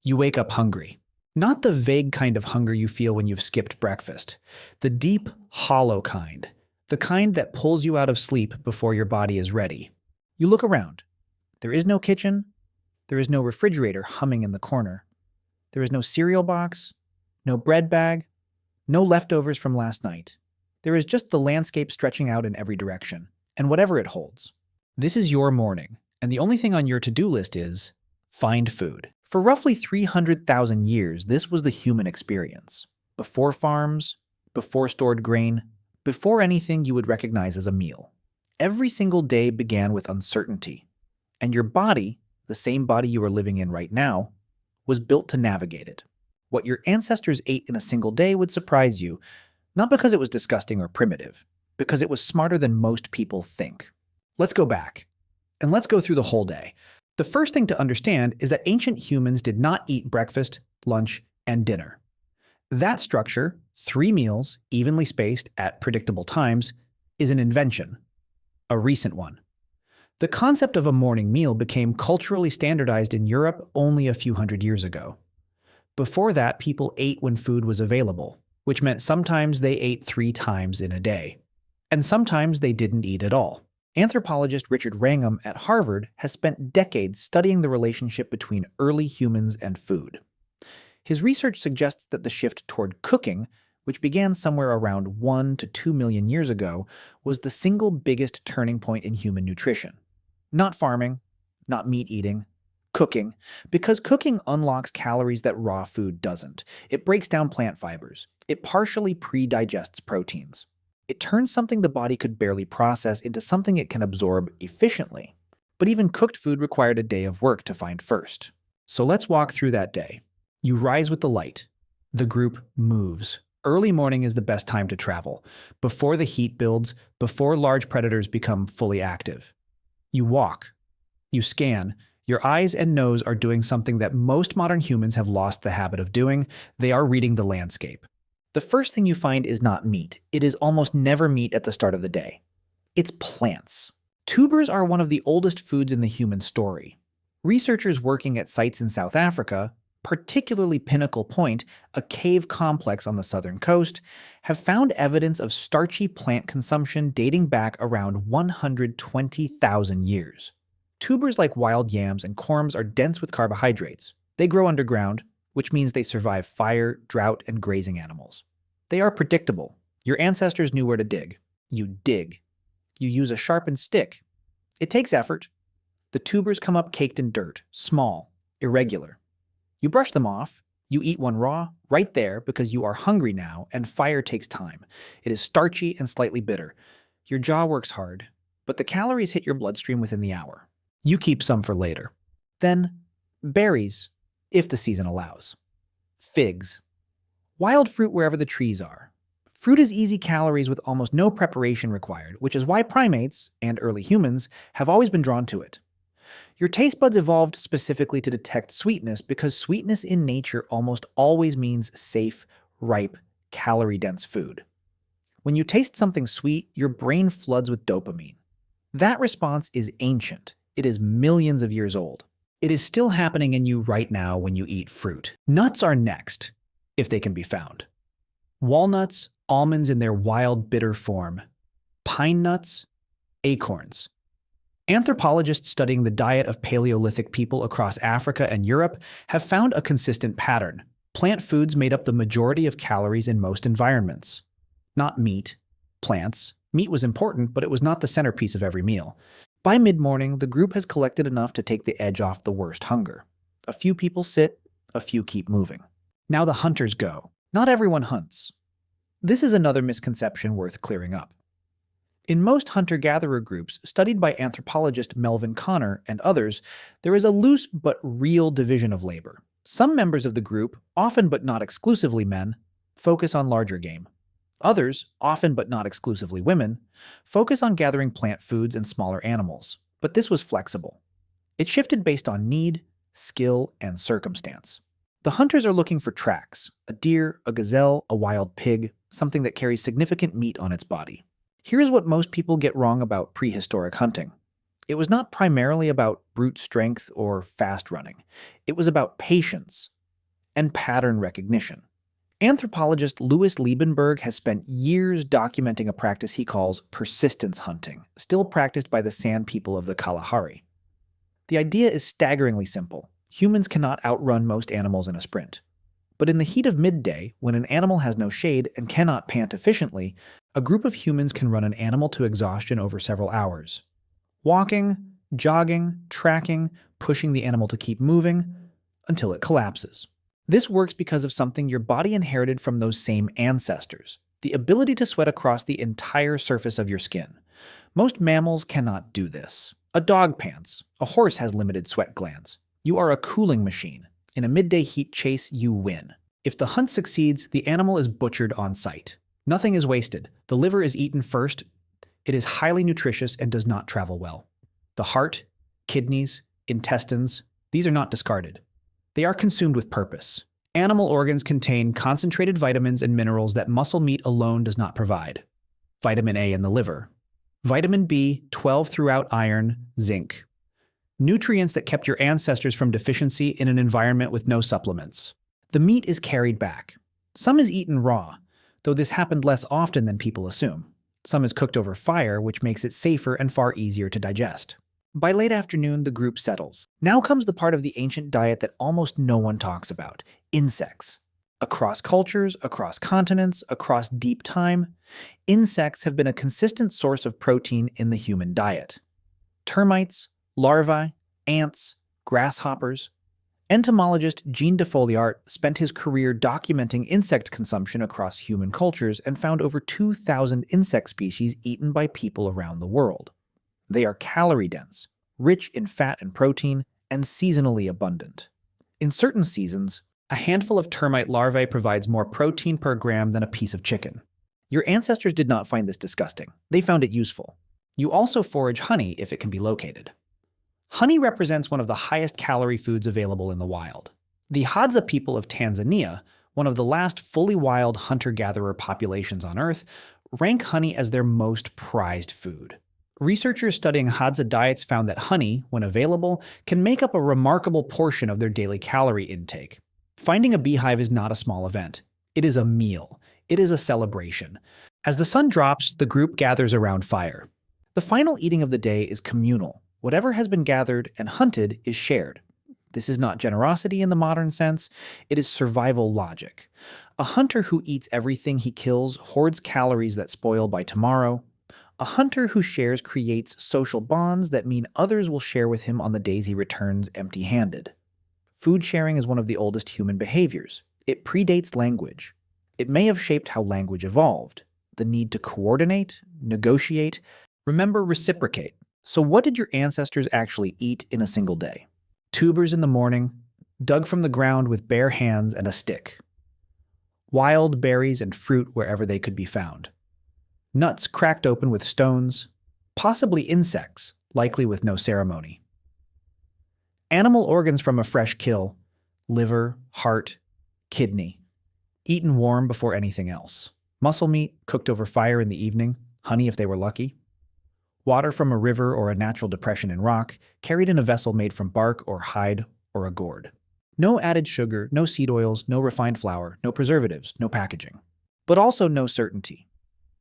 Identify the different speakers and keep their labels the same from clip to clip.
Speaker 1: You wake up hungry. Not the vague kind of hunger you feel when you've skipped breakfast. The deep, hollow kind. The kind that pulls you out of sleep before your body is ready. You look around. There is no kitchen. There is no refrigerator humming in the corner. There is no cereal box, no bread bag, no leftovers from last night. There is just the landscape stretching out in every direction, and whatever it holds. This is your morning, and the only thing on your to-do list is find food. For roughly 300,000 years, this was the human experience. Before farms, before stored grain, before anything you would recognize as a meal. Every single day began with uncertainty, and your body, the same body you are living in right now, was built to navigate it. What your ancestors ate in a single day would surprise you, not because it was disgusting or primitive, because it was smarter than most people think. Let's go back, and let's go through the whole day. The first thing to understand is that ancient humans did not eat breakfast, lunch, and dinner. That structure, 3 meals, evenly spaced at predictable times, is an invention, a recent one. The concept of a morning meal became culturally standardized in Europe only a few hundred years ago. Before that, people ate when food was available, which meant sometimes they ate 3 times in a day. And sometimes they didn't eat at all. Anthropologist Richard Wrangham at Harvard has spent decades studying the relationship between early humans and food. His research suggests that the shift toward cooking, which began somewhere around 1 to 2 million years ago, was the single biggest turning point in human nutrition. Not farming, not meat eating, cooking, because cooking unlocks calories that raw food doesn't. It breaks down plant fibers. It partially pre-digests proteins. It turns something the body could barely process into something it can absorb efficiently. But even cooked food required a day of work to find first. So let's walk through that day. You rise with the light. The group moves. Early morning is the best time to travel, before the heat builds, before large predators become fully active. You walk. You scan. Your eyes and nose are doing something that most modern humans have lost the habit of doing. They are reading the landscape. The first thing you find is not meat. It is almost never meat at the start of the day. It's plants. Tubers are one of the oldest foods in the human story. Researchers working at sites in South Africa, particularly Pinnacle Point, a cave complex on the southern coast, have found evidence of starchy plant consumption dating back around 120,000 years. Tubers like wild yams and corms are dense with carbohydrates. They grow underground, which means they survive fire, drought, and grazing animals. They are predictable. Your ancestors knew where to dig. You dig. You use a sharpened stick. It takes effort. The tubers come up caked in dirt, small, irregular. You brush them off. You eat one raw, right there, because you are hungry now, and fire takes time. It is starchy and slightly bitter. Your jaw works hard, but the calories hit your bloodstream within the hour. You keep some for later. Then, berries, if the season allows. Figs. Wild fruit wherever the trees are. Fruit is easy calories with almost no preparation required, which is why primates, and early humans, have always been drawn to it. Your taste buds evolved specifically to detect sweetness because sweetness in nature almost always means safe, ripe, calorie-dense food. When you taste something sweet, your brain floods with dopamine. That response is ancient. It is millions of years old. It is still happening in you right now when you eat fruit. Nuts are next, if they can be found. Walnuts, almonds in their wild, bitter form. Pine nuts, acorns. Anthropologists studying the diet of Paleolithic people across Africa and Europe have found a consistent pattern. Plant foods made up the majority of calories in most environments. Not meat, plants. Meat was important, but it was not the centerpiece of every meal. By mid-morning, the group has collected enough to take the edge off the worst hunger. A few people sit, a few keep moving. Now the hunters go. Not everyone hunts. This is another misconception worth clearing up. In most hunter-gatherer groups studied by anthropologist Melvin Connor and others, there is a loose but real division of labor. Some members of the group, often but not exclusively men, focus on larger game. Others, often but not exclusively women, focus on gathering plant foods and smaller animals. But this was flexible. It shifted based on need, skill, and circumstance. The hunters are looking for tracks: a deer, a gazelle, a wild pig, something that carries significant meat on its body. Here's what most people get wrong about prehistoric hunting. It was not primarily about brute strength or fast running. It was about patience, and pattern recognition. Anthropologist Louis Liebenberg has spent years documenting a practice he calls persistence hunting, still practiced by the San people of the Kalahari. The idea is staggeringly simple. Humans cannot outrun most animals in a sprint. But in the heat of midday, when an animal has no shade and cannot pant efficiently, a group of humans can run an animal to exhaustion over several hours. Walking, jogging, tracking, pushing the animal to keep moving, until it collapses. This works because of something your body inherited from those same ancestors, the ability to sweat across the entire surface of your skin. Most mammals cannot do this. A dog pants. A horse has limited sweat glands. You are a cooling machine. In a midday heat chase, you win. If the hunt succeeds, the animal is butchered on sight. Nothing is wasted. The liver is eaten first. It is highly nutritious and does not travel well. The heart, kidneys, intestines, these are not discarded. They are consumed with purpose. Animal organs contain concentrated vitamins and minerals that muscle meat alone does not provide. Vitamin A in the liver. Vitamin B, 12 throughout iron, zinc. Nutrients that kept your ancestors from deficiency in an environment with no supplements. The meat is carried back. Some is eaten raw, though this happened less often than people assume. Some is cooked over fire, which makes it safer and far easier to digest. By late afternoon, the group settles. Now comes the part of the ancient diet that almost no one talks about: insects. Across cultures, across continents, across deep time, insects have been a consistent source of protein in the human diet. Termites, larvae, ants, grasshoppers. Entomologist Jean de Folliart spent his career documenting insect consumption across human cultures and found over 2,000 insect species eaten by people around the world. They are calorie-dense, rich in fat and protein, and seasonally abundant. In certain seasons, a handful of termite larvae provides more protein per gram than a piece of chicken. Your ancestors did not find this disgusting. They found it useful. You also forage honey if it can be located. Honey represents one of the highest calorie foods available in the wild. The Hadza people of Tanzania, one of the last fully wild hunter-gatherer populations on Earth, rank honey as their most prized food. Researchers studying Hadza diets found that honey, when available, can make up a remarkable portion of their daily calorie intake. Finding a beehive is not a small event. It is a meal. It is a celebration. As the sun drops, the group gathers around fire. The final eating of the day is communal. Whatever has been gathered and hunted is shared. This is not generosity in the modern sense. It is survival logic. A hunter who eats everything he kills hoards calories that spoil by tomorrow. A hunter who shares creates social bonds that mean others will share with him on the days he returns empty-handed. Food sharing is one of the oldest human behaviors. It predates language. It may have shaped how language evolved. The need to coordinate, negotiate, remember, reciprocate. So what did your ancestors actually eat in a single day? Tubers in the morning, dug from the ground with bare hands and a stick. Wild berries and fruit wherever they could be found. Nuts cracked open with stones, possibly insects, likely with no ceremony. Animal organs from a fresh kill, liver, heart, kidney, eaten warm before anything else. Muscle meat cooked over fire in the evening, honey if they were lucky. Water from a river or a natural depression in rock, carried in a vessel made from bark or hide or a gourd. No added sugar, no seed oils, no refined flour, no preservatives, no packaging. But also no certainty.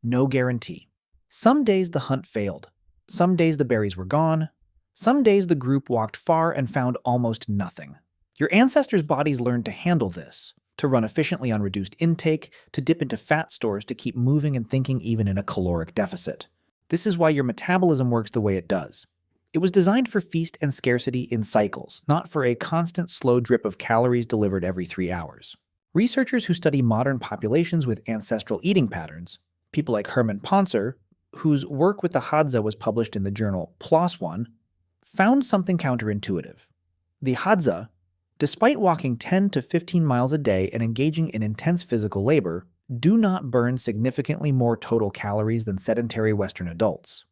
Speaker 1: No guarantee. Some days the hunt failed. Some days the berries were gone. Some days the group walked far and found almost nothing. Your ancestors' bodies learned to handle this, to run efficiently on reduced intake, to dip into fat stores to keep moving and thinking even in a caloric deficit. This is why your metabolism works the way it does. It was designed for feast and scarcity in cycles, not for a constant slow drip of calories delivered every 3 hours. Researchers who study modern populations with ancestral eating patterns, people like Herman Pontzer, whose work with the Hadza was published in the journal PLOS ONE, found something counterintuitive. The Hadza, despite walking 10 to 15 miles a day and engaging in intense physical labor, do not burn significantly more total calories than sedentary Western adults.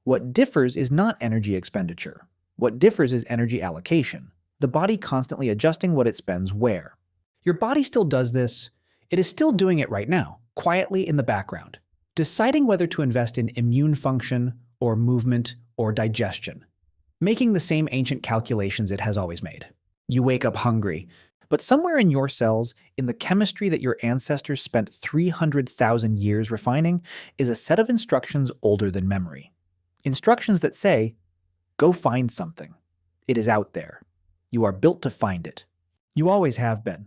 Speaker 1: What differs is not energy expenditure. What differs is energy allocation, the body constantly adjusting what it spends where. Your body still does this. It is still doing it right now, quietly in the background, deciding whether to invest in immune function or movement or digestion, making the same ancient calculations it has always made. You wake up hungry. But somewhere in your cells, in the chemistry that your ancestors spent 300,000 years refining, is a set of instructions older than memory. Instructions that say, go find something. It is out there. You are built to find it. You always have been.